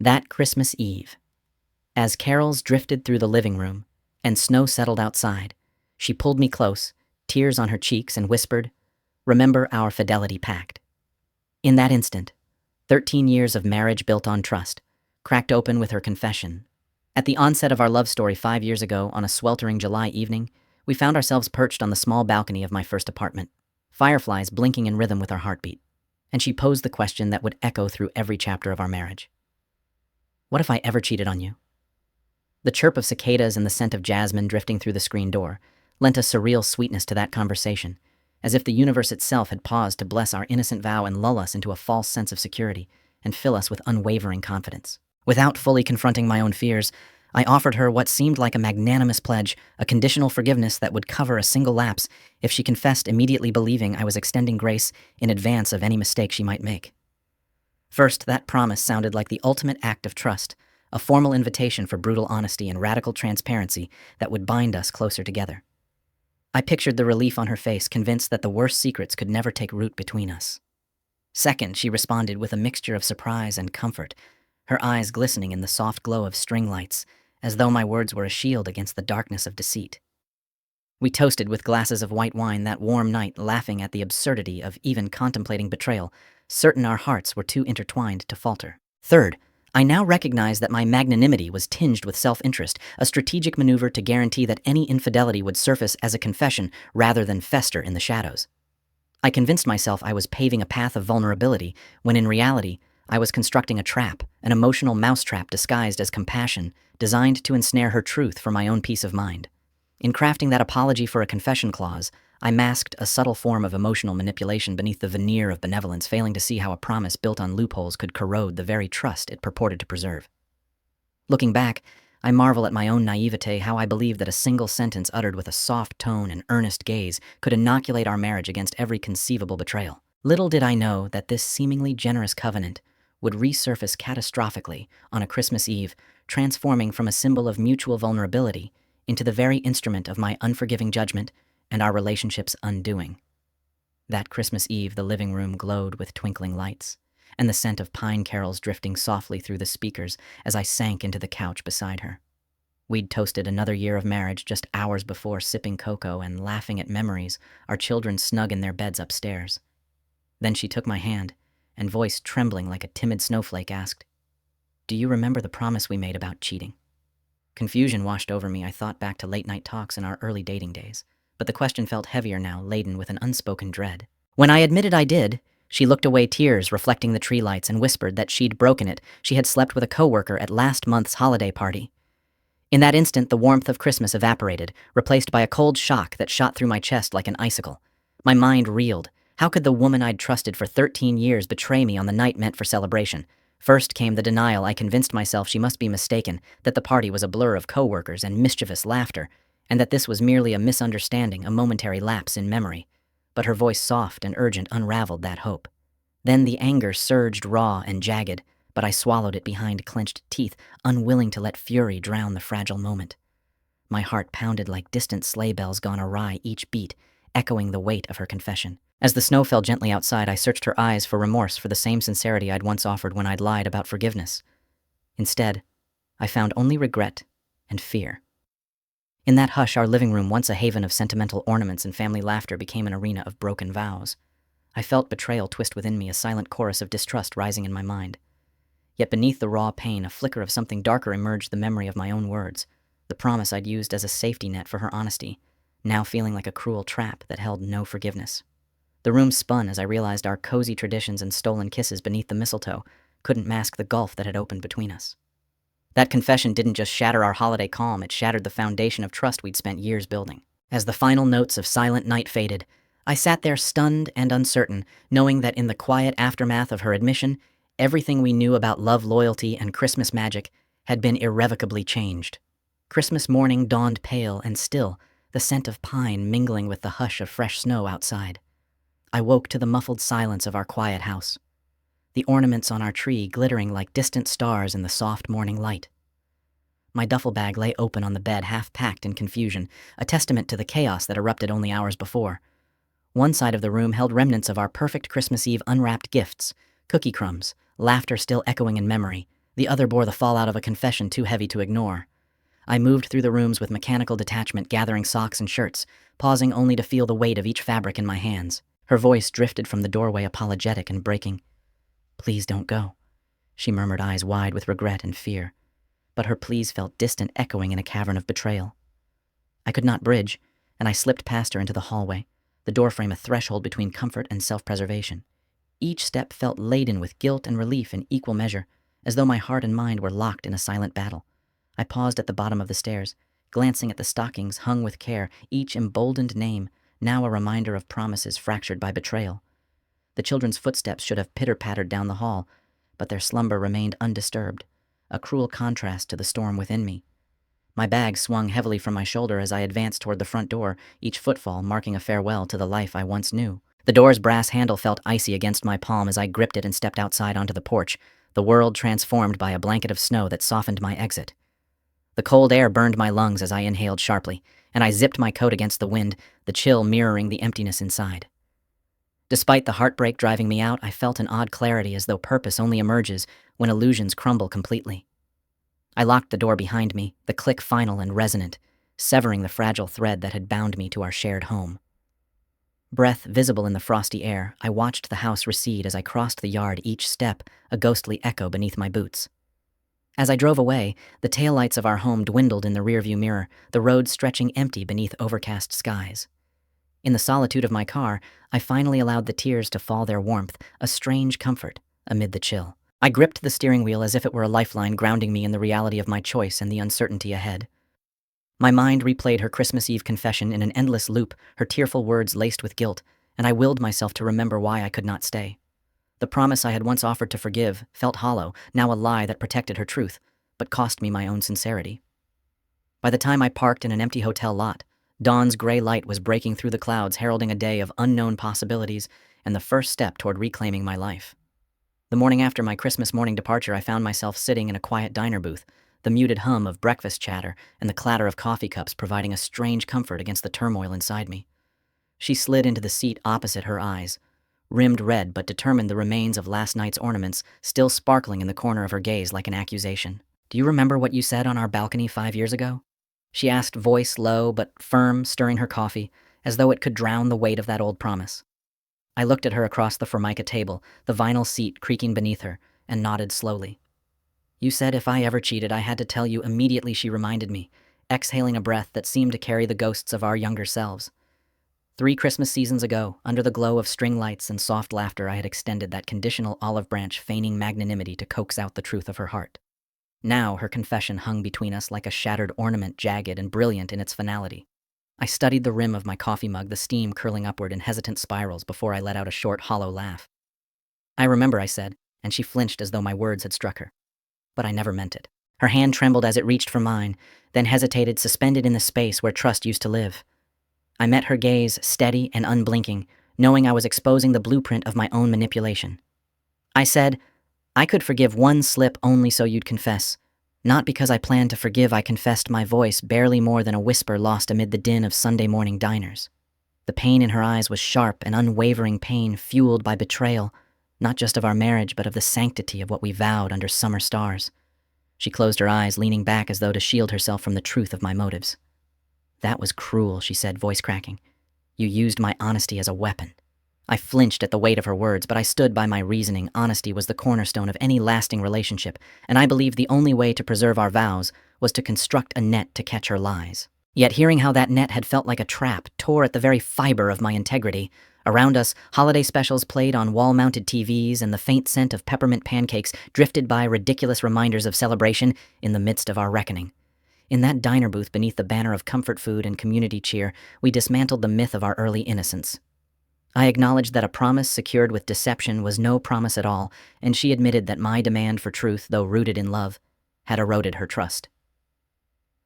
That Christmas Eve, as carols drifted through the living room and snow settled outside, she pulled me close, tears on her cheeks, and whispered, "Remember our Fidelity Pact." In that instant, 13 years of marriage built on trust cracked open with her confession. At the onset of our love story 5 years ago, on a sweltering July evening, we found ourselves perched on the small balcony of my first apartment, fireflies blinking in rhythm with our heartbeat, and she posed the question that would echo through every chapter of our marriage. What if I ever cheated on you? The chirp of cicadas and the scent of jasmine drifting through the screen door lent a surreal sweetness to that conversation, as if the universe itself had paused to bless our innocent vow and lull us into a false sense of security and fill us with unwavering confidence. Without fully confronting my own fears, I offered her what seemed like a magnanimous pledge, a conditional forgiveness that would cover a single lapse if she confessed, immediately believing I was extending grace in advance of any mistake she might make. First, that promise sounded like the ultimate act of trust, a formal invitation for brutal honesty and radical transparency that would bind us closer together. I pictured the relief on her face, convinced that the worst secrets could never take root between us. Second, she responded with a mixture of surprise and comfort, her eyes glistening in the soft glow of string lights, as though my words were a shield against the darkness of deceit. We toasted with glasses of white wine that warm night, laughing at the absurdity of even contemplating betrayal, certain our hearts were too intertwined to falter. Third, I now recognized that my magnanimity was tinged with self-interest, a strategic maneuver to guarantee that any infidelity would surface as a confession rather than fester in the shadows. I convinced myself I was paving a path of vulnerability, when in reality, I was constructing a trap, an emotional mousetrap disguised as compassion, designed to ensnare her truth for my own peace of mind. In crafting that apology for a confession clause, I masked a subtle form of emotional manipulation beneath the veneer of benevolence, failing to see how a promise built on loopholes could corrode the very trust it purported to preserve. Looking back, I marvel at my own naivete, how I believed that a single sentence uttered with a soft tone and earnest gaze could inoculate our marriage against every conceivable betrayal. Little did I know that this seemingly generous covenant would resurface catastrophically on a Christmas Eve, transforming from a symbol of mutual vulnerability into the very instrument of my unforgiving judgment and our relationship's undoing. That Christmas Eve, the living room glowed with twinkling lights, and the scent of pine carols drifting softly through the speakers as I sank into the couch beside her. We'd toasted another year of marriage just hours before, sipping cocoa and laughing at memories, our children snug in their beds upstairs. Then she took my hand, and voice trembling like a timid snowflake asked, "Do you remember the promise we made about cheating?" Confusion washed over me. I thought back to late-night talks in our early dating days, but the question felt heavier now, laden with an unspoken dread. When I admitted I did, she looked away, tears reflecting the tree lights, and whispered that she'd broken it. She had slept with a coworker at last month's holiday party. In that instant, the warmth of Christmas evaporated, replaced by a cold shock that shot through my chest like an icicle. My mind reeled. How could the woman I'd trusted for 13 years betray me on the night meant for celebration? First came the denial. I convinced myself she must be mistaken, that the party was a blur of coworkers and mischievous laughter, and that this was merely a misunderstanding, a momentary lapse in memory. But her voice, soft and urgent, unraveled that hope. Then the anger surged, raw and jagged, but I swallowed it behind clenched teeth, unwilling to let fury drown the fragile moment. My heart pounded like distant sleigh bells gone awry, each beat echoing the weight of her confession. As the snow fell gently outside, I searched her eyes for remorse, for the same sincerity I'd once offered when I'd lied about forgiveness. Instead, I found only regret and fear. In that hush, our living room, once a haven of sentimental ornaments and family laughter, became an arena of broken vows. I felt betrayal twist within me, a silent chorus of distrust rising in my mind. Yet beneath the raw pain, a flicker of something darker emerged, the memory of my own words, the promise I'd used as a safety net for her honesty, now feeling like a cruel trap that held no forgiveness. The room spun as I realized our cozy traditions and stolen kisses beneath the mistletoe couldn't mask the gulf that had opened between us. That confession didn't just shatter our holiday calm, it shattered the foundation of trust we'd spent years building. As the final notes of Silent Night faded, I sat there stunned and uncertain, knowing that in the quiet aftermath of her admission, everything we knew about love, loyalty, and Christmas magic had been irrevocably changed. Christmas morning dawned pale and still, the scent of pine mingling with the hush of fresh snow outside. I woke to the muffled silence of our quiet house, the ornaments on our tree glittering like distant stars in the soft morning light. My duffel bag lay open on the bed, half packed in confusion, a testament to the chaos that erupted only hours before. One side of the room held remnants of our perfect Christmas Eve unwrapped gifts, cookie crumbs, laughter still echoing in memory. The other bore the fallout of a confession too heavy to ignore. I moved through the rooms with mechanical detachment, gathering socks and shirts, pausing only to feel the weight of each fabric in my hands. Her voice drifted from the doorway, apologetic and breaking. "Please don't go," she murmured, eyes wide with regret and fear. But her pleas felt distant, echoing in a cavern of betrayal. I could not bridge, and I slipped past her into the hallway, the doorframe a threshold between comfort and self-preservation. Each step felt laden with guilt and relief in equal measure, as though my heart and mind were locked in a silent battle. I paused at the bottom of the stairs, glancing at the stockings hung with care, each emboldened name, now a reminder of promises fractured by betrayal. The children's footsteps should have pitter-pattered down the hall, but their slumber remained undisturbed, a cruel contrast to the storm within me. My bag swung heavily from my shoulder as I advanced toward the front door, each footfall marking a farewell to the life I once knew. The door's brass handle felt icy against my palm as I gripped it and stepped outside onto the porch, the world transformed by a blanket of snow that softened my exit. The cold air burned my lungs as I inhaled sharply, and I zipped my coat against the wind, the chill mirroring the emptiness inside. Despite the heartbreak driving me out, I felt an odd clarity, as though purpose only emerges when illusions crumble completely. I locked the door behind me, the click final and resonant, severing the fragile thread that had bound me to our shared home. Breath visible in the frosty air, I watched the house recede as I crossed the yard, each step a ghostly echo beneath my boots. As I drove away, the taillights of our home dwindled in the rearview mirror, the road stretching empty beneath overcast skies. In the solitude of my car, I finally allowed the tears to fall their warmth, a strange comfort amid the chill. I gripped the steering wheel as if it were a lifeline, grounding me in the reality of my choice and the uncertainty ahead. My mind replayed her Christmas Eve confession in an endless loop, her tearful words laced with guilt, and I willed myself to remember why I could not stay. The promise I had once offered to forgive felt hollow, now a lie that protected her truth, but cost me my own sincerity. By the time I parked in an empty hotel lot, dawn's gray light was breaking through the clouds, heralding a day of unknown possibilities and the first step toward reclaiming my life. The morning after my Christmas morning departure, I found myself sitting in a quiet diner booth, the muted hum of breakfast chatter and the clatter of coffee cups providing a strange comfort against the turmoil inside me. She slid into the seat opposite, her eyes rimmed red but determined, the remains of last night's ornaments still sparkling in the corner of her gaze like an accusation. "Do you remember what you said on our balcony 5 years ago?" she asked, voice low but firm, stirring her coffee, as though it could drown the weight of that old promise. I looked at her across the formica table, the vinyl seat creaking beneath her, and nodded slowly. "You said if I ever cheated, I had to tell you immediately," she reminded me, exhaling a breath that seemed to carry the ghosts of our younger selves. 3 Christmas seasons ago, under the glow of string lights and soft laughter, I had extended that conditional olive branch, feigning magnanimity to coax out the truth of her heart. Now her confession hung between us like a shattered ornament, jagged and brilliant in its finality. I studied the rim of my coffee mug, the steam curling upward in hesitant spirals, before I let out a short, hollow laugh. "I remember," I said, and she flinched as though my words had struck her. But I never meant it. Her hand trembled as it reached for mine, then hesitated, suspended in the space where trust used to live. I met her gaze, steady and unblinking, knowing I was exposing the blueprint of my own manipulation. I said, "I could forgive one slip only so you'd confess. Not because I planned to forgive," I confessed, my voice barely more than a whisper lost amid the din of Sunday morning diners. The pain in her eyes was sharp and unwavering pain, fueled by betrayal, not just of our marriage, but of the sanctity of what we vowed under summer stars. She closed her eyes, leaning back as though to shield herself from the truth of my motives. "That was cruel," she said, voice cracking. "You used my honesty as a weapon." I flinched at the weight of her words, but I stood by my reasoning. Honesty was the cornerstone of any lasting relationship, and I believed the only way to preserve our vows was to construct a net to catch her lies. Yet hearing how that net had felt like a trap tore at the very fiber of my integrity. Around us, holiday specials played on wall-mounted TVs, and the faint scent of peppermint pancakes drifted by, ridiculous reminders of celebration in the midst of our reckoning. In that diner booth, beneath the banner of comfort food and community cheer, we dismantled the myth of our early innocence. I acknowledged that a promise secured with deception was no promise at all, and she admitted that my demand for truth, though rooted in love, had eroded her trust.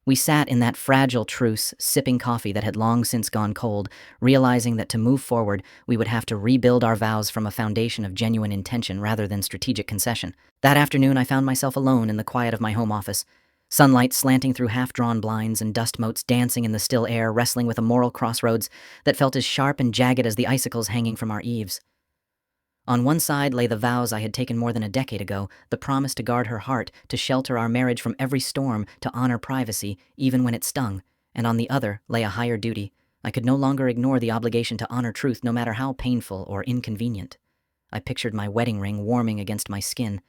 We sat in that fragile truce, sipping coffee that had long since gone cold, realizing that to move forward, we would have to rebuild our vows from a foundation of genuine intention rather than strategic concession. That afternoon, I found myself alone in the quiet of my home office. Sunlight slanting through half-drawn blinds and dust motes dancing in the still air, wrestling with a moral crossroads that felt as sharp and jagged as the icicles hanging from our eaves. On one side lay the vows I had taken more than a decade ago, the promise to guard her heart, to shelter our marriage from every storm, to honor privacy, even when it stung. And on the other lay a higher duty. I could no longer ignore the obligation to honor truth, no matter how painful or inconvenient. I pictured my wedding ring warming against my skin,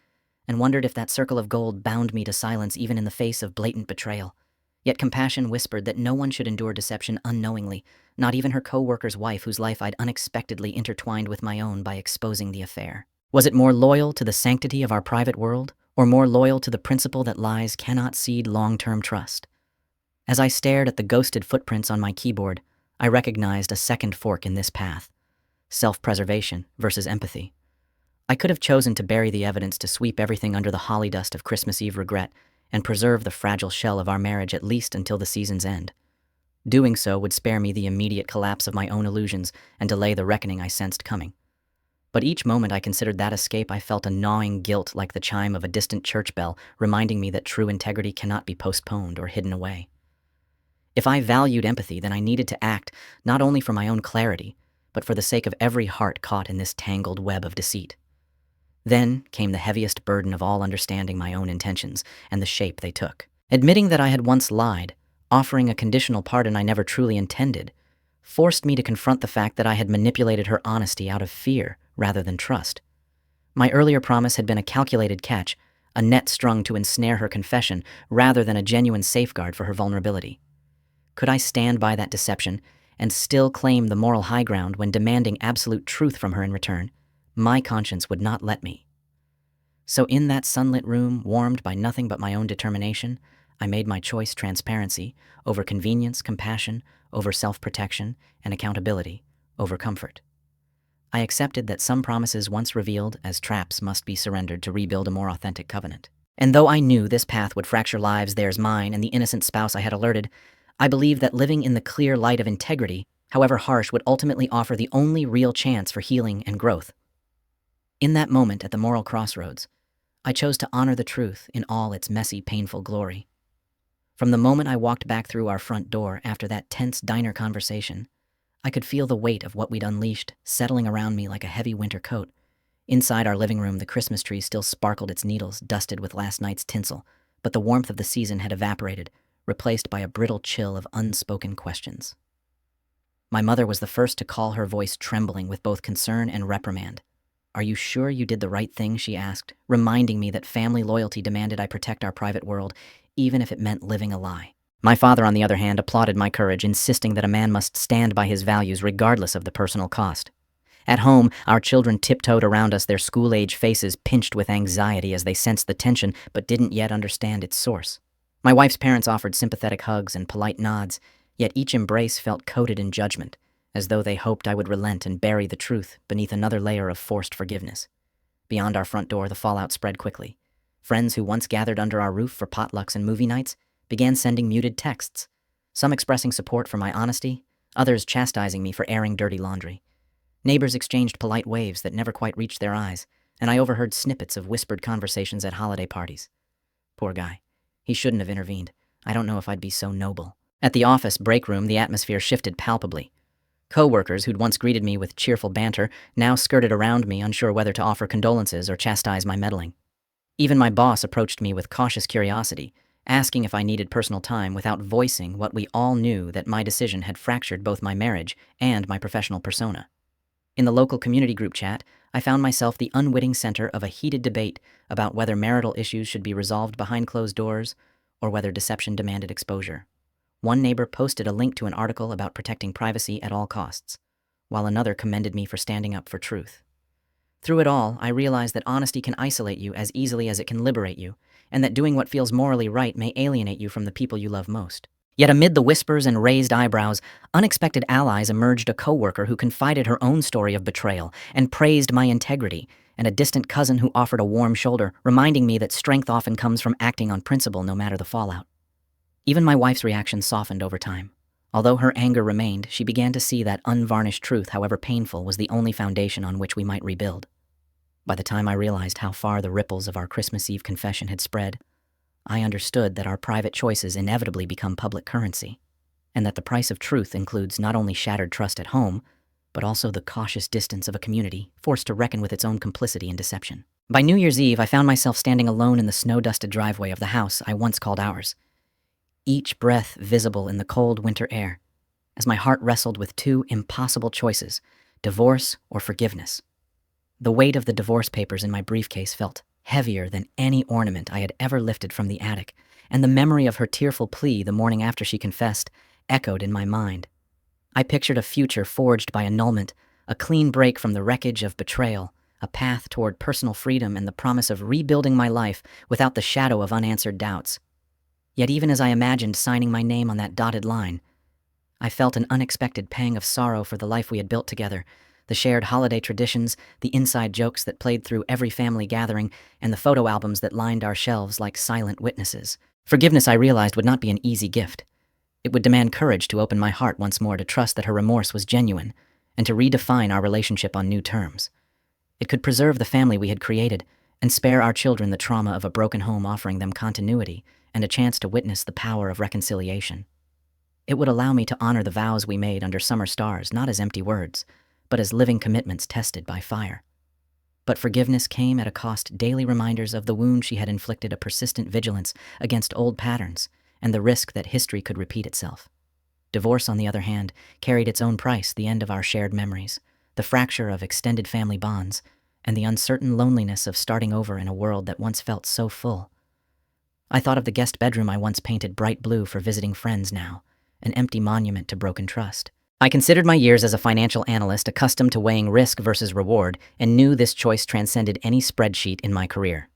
and wondered if that circle of gold bound me to silence even in the face of blatant betrayal. Yet compassion whispered that no one should endure deception unknowingly, not even her co-worker's wife whose life I'd unexpectedly intertwined with my own by exposing the affair. Was it more loyal to the sanctity of our private world, or more loyal to the principle that lies cannot seed long-term trust? As I stared at the ghosted footprints on my keyboard, I recognized a second fork in this path: self-preservation versus empathy. I could have chosen to bury the evidence, to sweep everything under the holly dust of Christmas Eve regret, and preserve the fragile shell of our marriage at least until the season's end. Doing so would spare me the immediate collapse of my own illusions and delay the reckoning I sensed coming. But each moment I considered that escape, I felt a gnawing guilt like the chime of a distant church bell, reminding me that true integrity cannot be postponed or hidden away. If I valued empathy, then I needed to act, not only for my own clarity, but for the sake of every heart caught in this tangled web of deceit. Then came the heaviest burden of all, understanding my own intentions and the shape they took. Admitting that I had once lied, offering a conditional pardon I never truly intended, forced me to confront the fact that I had manipulated her honesty out of fear rather than trust. My earlier promise had been a calculated catch, a net strung to ensnare her confession rather than a genuine safeguard for her vulnerability. Could I stand by that deception and still claim the moral high ground when demanding absolute truth from her in return? My conscience would not let me. So in that sunlit room, warmed by nothing but my own determination, I made my choice: transparency over convenience, compassion over self-protection, and accountability over comfort. I accepted that some promises once revealed as traps must be surrendered to rebuild a more authentic covenant. And though I knew this path would fracture lives, theirs, mine, and the innocent spouse I had alerted, I believed that living in the clear light of integrity, however harsh, would ultimately offer the only real chance for healing and growth. In that moment at the moral crossroads, I chose to honor the truth in all its messy, painful glory. From the moment I walked back through our front door after that tense diner conversation, I could feel the weight of what we'd unleashed settling around me like a heavy winter coat. Inside our living room, the Christmas tree still sparkled its needles, dusted with last night's tinsel, but the warmth of the season had evaporated, replaced by a brittle chill of unspoken questions. My mother was the first to call, her voice trembling with both concern and reprimand. "Are you sure you did the right thing?" she asked, reminding me that family loyalty demanded I protect our private world, even if it meant living a lie. My father, on the other hand, applauded my courage, insisting that a man must stand by his values regardless of the personal cost. At home, our children tiptoed around us, their school-age faces pinched with anxiety as they sensed the tension but didn't yet understand its source. My wife's parents offered sympathetic hugs and polite nods, yet each embrace felt coated in judgment, as though they hoped I would relent and bury the truth beneath another layer of forced forgiveness. Beyond our front door, the fallout spread quickly. Friends who once gathered under our roof for potlucks and movie nights began sending muted texts, some expressing support for my honesty, others chastising me for airing dirty laundry. Neighbors exchanged polite waves that never quite reached their eyes, and I overheard snippets of whispered conversations at holiday parties. Poor guy. He shouldn't have intervened. I don't know if I'd be so noble. At the office break room, the atmosphere shifted palpably. Co-workers who'd once greeted me with cheerful banter now skirted around me, unsure whether to offer condolences or chastise my meddling. Even my boss approached me with cautious curiosity, asking if I needed personal time without voicing what we all knew, that my decision had fractured both my marriage and my professional persona. In the local community group chat, I found myself the unwitting center of a heated debate about whether marital issues should be resolved behind closed doors or whether deception demanded exposure. One neighbor posted a link to an article about protecting privacy at all costs, while another commended me for standing up for truth. Through it all, I realized that honesty can isolate you as easily as it can liberate you, and that doing what feels morally right may alienate you from the people you love most. Yet amid the whispers and raised eyebrows, unexpected allies emerged: a coworker who confided her own story of betrayal and praised my integrity, and a distant cousin who offered a warm shoulder, reminding me that strength often comes from acting on principle no matter the fallout. Even my wife's reaction softened over time. Although her anger remained, she began to see that unvarnished truth, however painful, was the only foundation on which we might rebuild. By the time I realized how far the ripples of our Christmas Eve confession had spread, I understood that our private choices inevitably become public currency, and that the price of truth includes not only shattered trust at home, but also the cautious distance of a community forced to reckon with its own complicity and deception. By New Year's Eve, I found myself standing alone in the snow-dusted driveway of the house I once called ours, each breath visible in the cold winter air, as my heart wrestled with two impossible choices, divorce or forgiveness. The weight of the divorce papers in my briefcase felt heavier than any ornament I had ever lifted from the attic, and the memory of her tearful plea the morning after she confessed echoed in my mind. I pictured a future forged by annulment, a clean break from the wreckage of betrayal, a path toward personal freedom and the promise of rebuilding my life without the shadow of unanswered doubts. Yet even as I imagined signing my name on that dotted line, I felt an unexpected pang of sorrow for the life we had built together, the shared holiday traditions, the inside jokes that played through every family gathering, and the photo albums that lined our shelves like silent witnesses. Forgiveness, I realized, would not be an easy gift. It would demand courage to open my heart once more, to trust that her remorse was genuine, and to redefine our relationship on new terms. It could preserve the family we had created and spare our children the trauma of a broken home, offering them continuity and a chance to witness the power of reconciliation. It would allow me to honor the vows we made under summer stars, not as empty words, but as living commitments tested by fire. But forgiveness came at a cost: daily reminders of the wound she had inflicted, a persistent vigilance against old patterns, and the risk that history could repeat itself. Divorce, on the other hand, carried its own price: the end of our shared memories, the fracture of extended family bonds, and the uncertain loneliness of starting over in a world that once felt so full. I thought of the guest bedroom I once painted bright blue for visiting friends, now an empty monument to broken trust. I considered my years as a financial analyst, accustomed to weighing risk versus reward, and knew this choice transcended any spreadsheet in my career.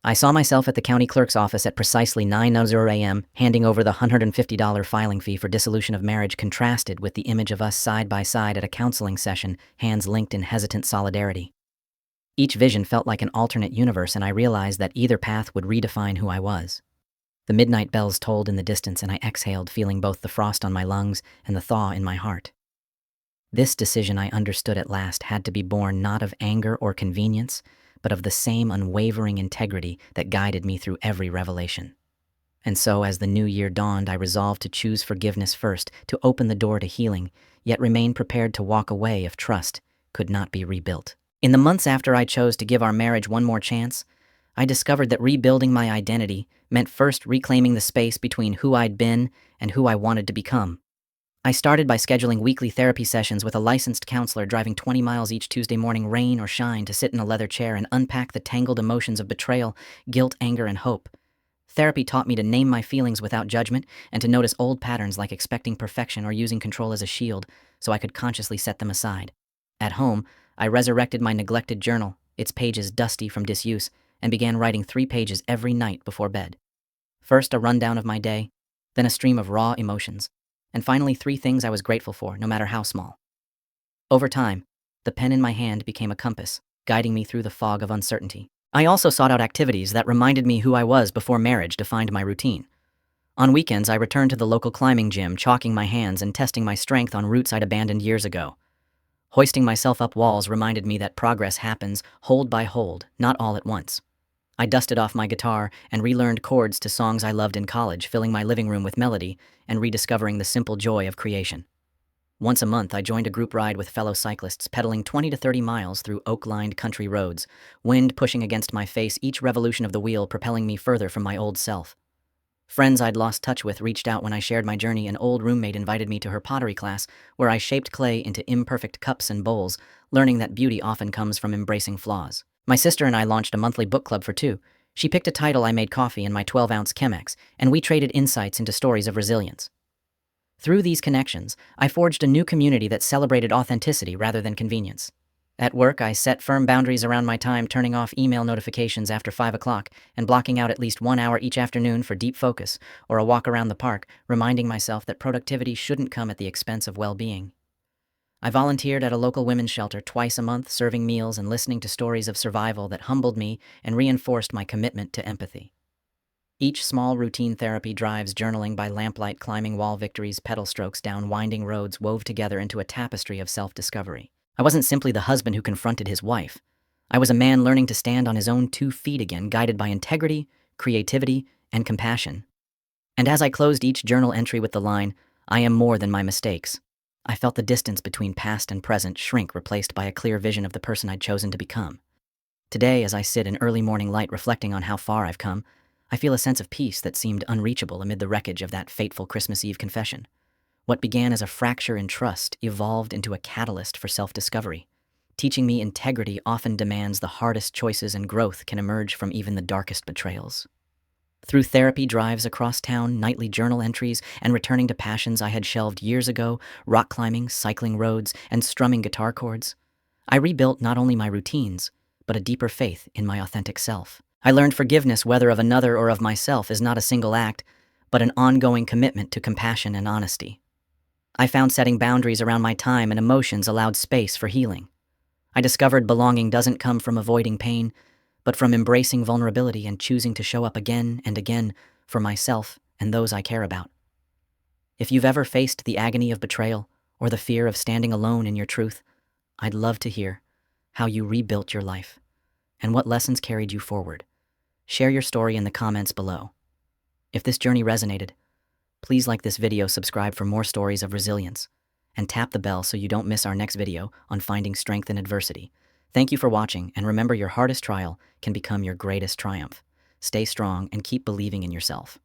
I saw myself at the county clerk's office at precisely 9:00 a.m., handing over the $150 filing fee for dissolution of marriage, contrasted with the image of us side by side at a counseling session, hands linked in hesitant solidarity. Each vision felt like an alternate universe, and I realized that either path would redefine who I was. The midnight bells tolled in the distance, and I exhaled, feeling both the frost on my lungs and the thaw in my heart. This decision, I understood at last, had to be born not of anger or convenience, but of the same unwavering integrity that guided me through every revelation. And so, as the new year dawned, I resolved to choose forgiveness first, to open the door to healing, yet remain prepared to walk away if trust could not be rebuilt. In the months after I chose to give our marriage one more chance, I discovered that rebuilding my identity meant first reclaiming the space between who I'd been and who I wanted to become. I started by scheduling weekly therapy sessions with a licensed counselor, driving 20 miles each Tuesday morning, rain or shine, to sit in a leather chair and unpack the tangled emotions of betrayal, guilt, anger, and hope. Therapy taught me to name my feelings without judgment and to notice old patterns like expecting perfection or using control as a shield, so I could consciously set them aside. At home, I resurrected my neglected journal, its pages dusty from disuse, and began writing 3 pages every night before bed. First, a rundown of my day, then a stream of raw emotions, and finally 3 things I was grateful for, no matter how small. Over time, the pen in my hand became a compass, guiding me through the fog of uncertainty. I also sought out activities that reminded me who I was before marriage defined my routine. On weekends, I returned to the local climbing gym, chalking my hands and testing my strength on routes I'd abandoned years ago. Hoisting myself up walls reminded me that progress happens hold by hold, not all at once. I dusted off my guitar and relearned chords to songs I loved in college, filling my living room with melody and rediscovering the simple joy of creation. Once a month, I joined a group ride with fellow cyclists, pedaling 20 to 30 miles through oak-lined country roads, wind pushing against my face, each revolution of the wheel propelling me further from my old self. Friends I'd lost touch with reached out when I shared my journey. An old roommate invited me to her pottery class, where I shaped clay into imperfect cups and bowls, learning that beauty often comes from embracing flaws. My sister and I launched a monthly book club for 2. She picked a title, I made coffee in my 12-ounce Chemex, and we traded insights into stories of resilience. Through these connections, I forged a new community that celebrated authenticity rather than convenience. At work, I set firm boundaries around my time, turning off email notifications after 5 o'clock and blocking out at least 1 hour each afternoon for deep focus or a walk around the park, reminding myself that productivity shouldn't come at the expense of well-being. I volunteered at a local women's shelter twice a month, serving meals and listening to stories of survival that humbled me and reinforced my commitment to empathy. Each small routine therapy drives, journaling by lamplight, climbing wall victories, pedal strokes down winding roads wove together into a tapestry of self-discovery. I wasn't simply the husband who confronted his wife. I was a man learning to stand on his own 2 feet again, guided by integrity, creativity, and compassion. And as I closed each journal entry with the line, "I am more than my mistakes," I felt the distance between past and present shrink, replaced by a clear vision of the person I'd chosen to become. Today, as I sit in early morning light reflecting on how far I've come, I feel a sense of peace that seemed unreachable amid the wreckage of that fateful Christmas Eve confession. What began as a fracture in trust evolved into a catalyst for self-discovery, teaching me integrity often demands the hardest choices and growth can emerge from even the darkest betrayals. Through therapy drives across town, nightly journal entries, and returning to passions I had shelved years ago, rock climbing, cycling roads, and strumming guitar chords, I rebuilt not only my routines, but a deeper faith in my authentic self. I learned forgiveness, whether of another or of myself, is not a single act, but an ongoing commitment to compassion and honesty. I found setting boundaries around my time and emotions allowed space for healing. I discovered belonging doesn't come from avoiding pain, but from embracing vulnerability and choosing to show up again and again for myself and those I care about. If you've ever faced the agony of betrayal or the fear of standing alone in your truth, I'd love to hear how you rebuilt your life and what lessons carried you forward. Share your story in the comments below. If this journey resonated, please like this video, subscribe for more stories of resilience, and tap the bell so you don't miss our next video on finding strength in adversity. Thank you for watching, and remember, your hardest trial can become your greatest triumph. Stay strong and keep believing in yourself.